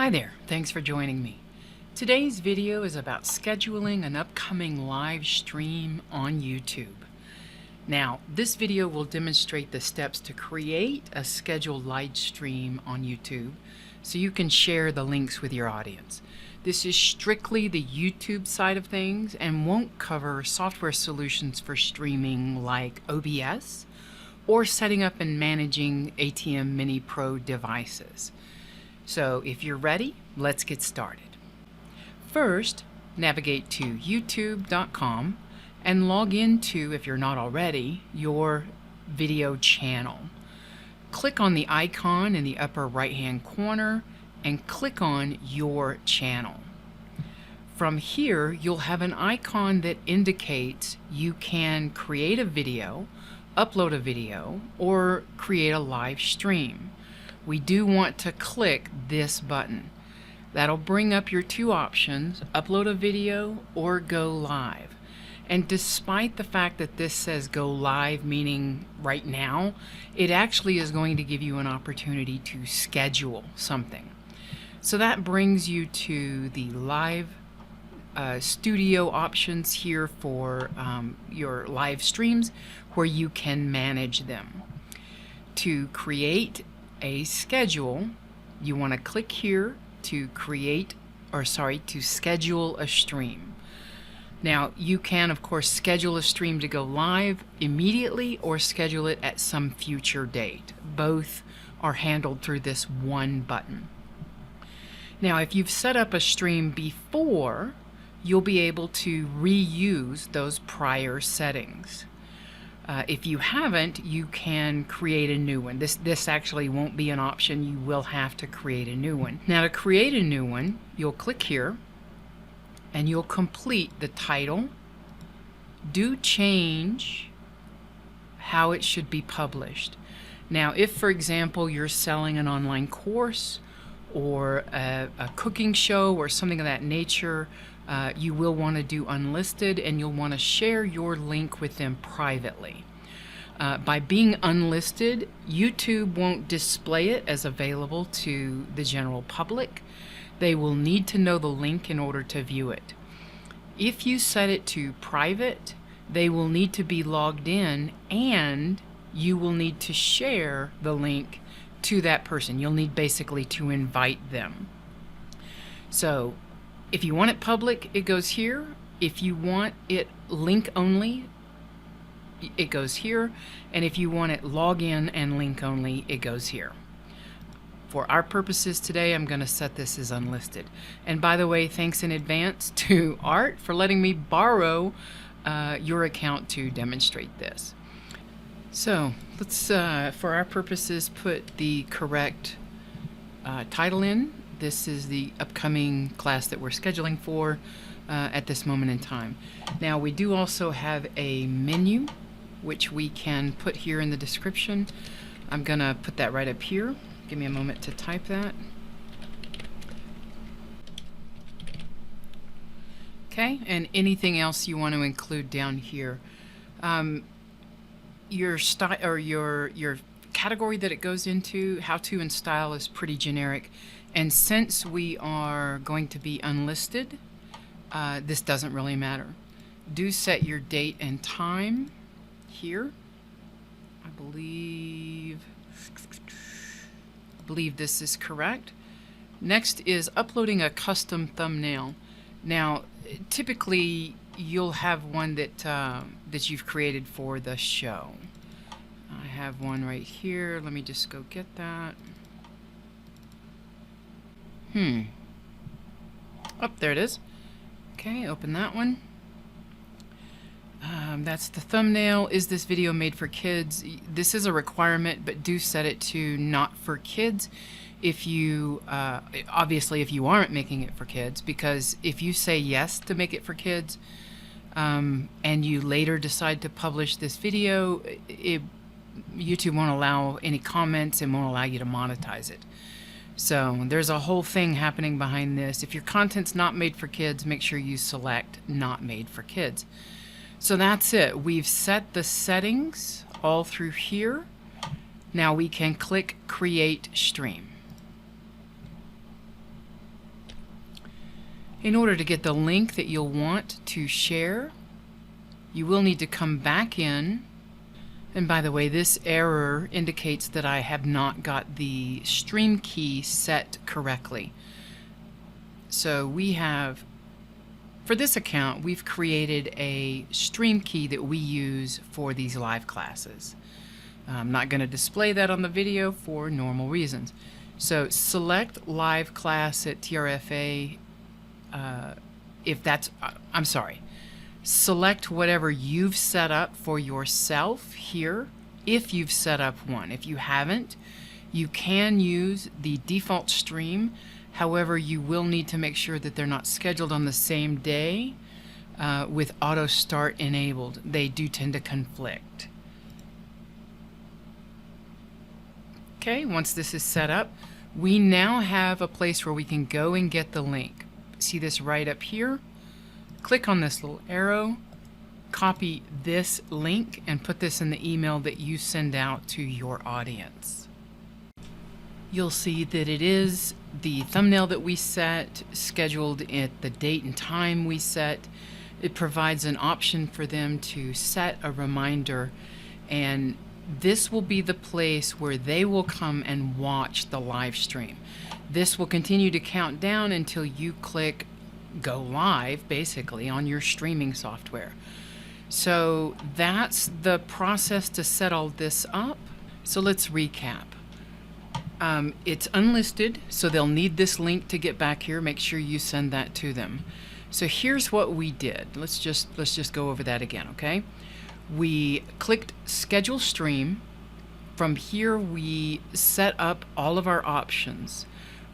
Hi there, thanks for joining me. Today's video is about scheduling an upcoming live stream on YouTube. Now, this video will demonstrate the steps to create a scheduled live stream on YouTube so you can share the links with your audience. This is strictly the YouTube side of things and won't cover software solutions for streaming like OBS or setting up and managing ATM Mini Pro devices. So if you're ready, let's get started. First, navigate to youtube.com and log into, if you're not already, your video channel. Click on the icon in the upper right-hand corner and click on Your Channel. From here, you'll have an icon that indicates you can create a video, upload a video, or create a live stream. We do want to click this button. That'll bring up your two options, upload a video or go live. And despite the fact that this says go live, meaning right now, it actually is going to give you an opportunity to schedule something. So that brings you to the live studio options here for your live streams where you can manage them. To create a schedule, you want to click here to schedule a stream. Now, you can, of course, schedule a stream to go live immediately or schedule it at some future date. Both are handled through this one button. Now, if you've set up a stream before, you'll be able to reuse those prior settings. If you haven't, you can create a new one. This actually won't be an option. You will have to create a new one. Now, to create a new one, you'll click here and you'll complete the title. Do change how it should be published. Now, if, for example, you're selling an online course or a cooking show or something of that nature, you will want to do unlisted, and you'll want to share your link with them privately. By being unlisted, YouTube won't display it as available to the general public. They will need to know the link in order to view it. If you set it to private, they will need to be logged in, and you will need to share the link to that person. You'll need basically to invite them. So if you want it public, it goes here. If you want it link only, it goes here. And if you want it log in and link only, it goes here. For our purposes today, I'm going to set this as unlisted. And by the way, thanks in advance to Art for letting me borrow your account to demonstrate this. So let's, for our purposes, put the correct title in. This is the upcoming class that we're scheduling for at this moment in time. Now, we do also have a menu, which we can put here in the description. I'm going to put that right up here. Give me a moment to type that. Okay, and anything else you want to include down here. Your style or your category that it goes into, how to and style, is pretty generic. And since we are going to be unlisted, this doesn't really matter. Do set your date and time here. I believe this is correct. Next is uploading a custom thumbnail. Now, typically you'll have one that you've created for the show. I have one right here. Let me just go get that. Oh, there it is. Okay, open that one. That's the thumbnail. Is this video made for kids? This is a requirement, but do set it to not for kids. If you, obviously, if you aren't making it for kids, because if you say yes to make it for kids, and you later decide to publish this video, YouTube won't allow any comments and won't allow you to monetize it. So there's a whole thing happening behind this. If your content's not made for kids, make sure you select not made for kids. So that's it. We've set the settings all through here. Now we can click Create Stream. In order to get the link that you'll want to share, you will need to come back in. And by the way, this error indicates that I have not got the stream key set correctly. So we have, for this account, we've created a stream key that we use for these live classes. I'm not going to display that on the video for normal reasons. So select live class at TRFA. Select whatever you've set up for yourself here, if you've set up one. If you haven't, you can use the default stream. However, you will need to make sure that they're not scheduled on the same day with auto start enabled. They do tend to conflict. Okay, once this is set up, we now have a place where we can go and get the link. See this right up here? Click on this little arrow, copy this link, and put this in the email that you send out to your audience. You'll see that it is the thumbnail that we set, scheduled at the date and time we set. It provides an option for them to set a reminder, and this will be the place where they will come and watch the live stream. This will continue to count down until you click go live, basically, on your streaming software. So that's the process to set all this up. So let's recap. It's unlisted, so they'll need this link to get back here. Make sure you send that to them. So here's what we did. Let's just go over that again, okay? We clicked schedule stream. From here we set up all of our options.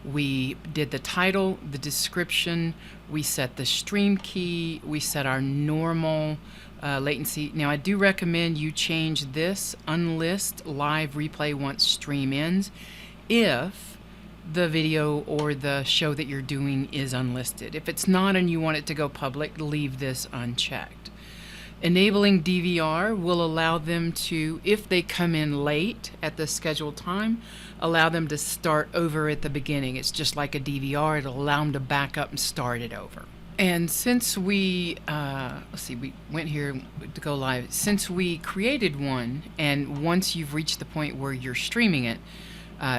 We did the title, the description, we set the stream key, we set our normal latency. Now I do recommend you change this unlist live replay once stream ends if the video or the show that you're doing is unlisted. If it's not and you want it to go public, leave this unchecked. Enabling DVR will allow them to, if they come in late at the scheduled time, allow them to start over at the beginning. It's just like a DVR. It'll allow them to back up and start it over. And since we, we went here to go live. Since we created one, and once you've reached the point where you're streaming it,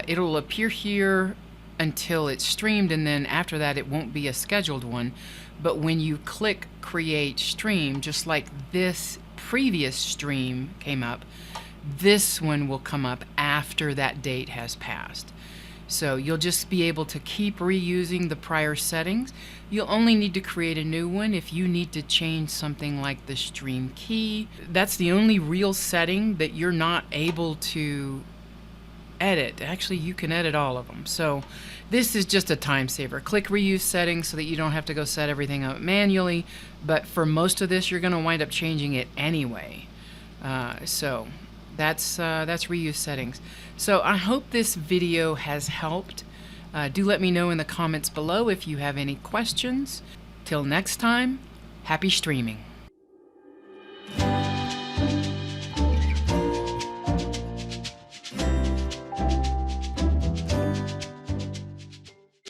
it'll appear here until it's streamed, and then after that it won't be a scheduled one. But when you click create stream, just like this previous stream came up, this one will come up after that date has passed. So you'll just be able to keep reusing the prior settings. You'll only need to create a new one if you need to change something like the stream key. That's the only real setting that you're not able to edit. Actually, you can edit all of them. So this is just a time saver. Click reuse settings so that you don't have to go set everything up manually. But for most of this, you're going to wind up changing it anyway. So that's reuse settings. So I hope this video has helped. Do let me know in the comments below if you have any questions. Till next time, happy streaming.